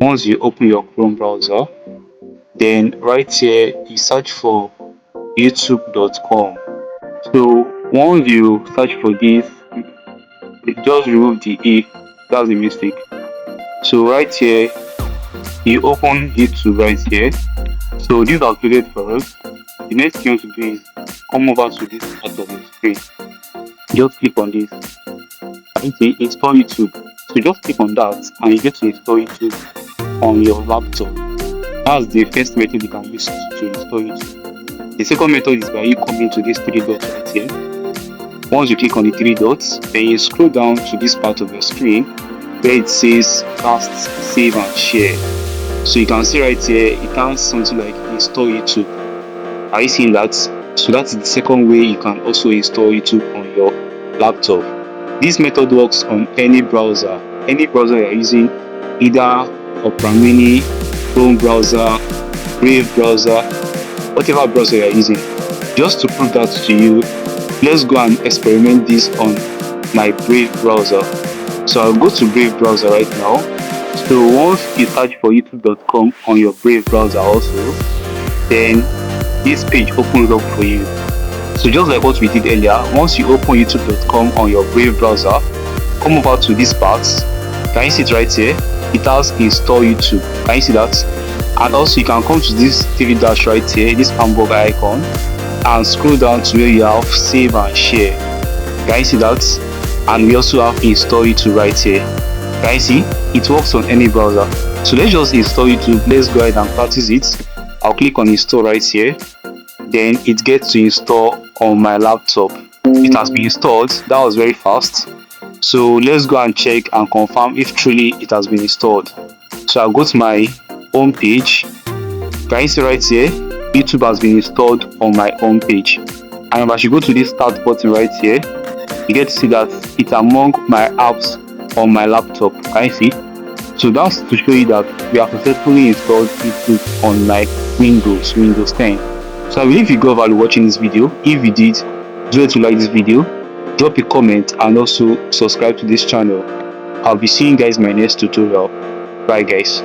Once you open your Chrome browser, then right here you search for youtube.com. So once you search for this, just remove the A, that's the mistake. So right here, you open YouTube right here. So this is uploaded for us. The next thing you want to do is come over to this part of the screen. Just click on this. I say install YouTube. So just click on that and you get to install YouTube on your laptop. That's the first method you can use to install YouTube. The second method is by you coming to these three dots right here. Once you click on the three dots, then you scroll down to this part of your screen where it says cast, save and share. So you can see right here, it has something like install YouTube. Are you seeing that? So that is the second way you can also install YouTube on your laptop. This method works on any browser. Any browser you're using, either Opera Mini, Chrome browser, Brave browser, whatever browser you're using. Just to prove that to you, let's go and experiment this on my Brave browser. So I'll go to Brave browser right now. So once you search for youtube.com on your Brave browser also, then this page opens up for you. So just like what we did earlier, once you open youtube.com on your Brave browser, come over to this part. Can you see it right here? It has install YouTube. Can you see that? And also you can come to this three dash right here, this hamburger icon, and scroll down to where you have save and share. Can you see that? And we also have install YouTube right here. Can you see? It works on any browser. So let's just install YouTube. Let's go ahead and practice it. I'll click on install right here. Then it gets to install on my laptop. It has been installed. That was very fast. So let's go and check and confirm if truly it has been installed. So I'll go to my home page. Can you see right here? YouTube has been installed on my home page. And if I go to this start button right here, you get to see that it's among my apps on my laptop. Can you see? So that's to show you that we have successfully installed YouTube on my Windows 10. So I believe you got value watching this video. If you did, do it to like this video, drop a comment and also subscribe to this channel. I'll be seeing you guys in my next tutorial. Bye guys.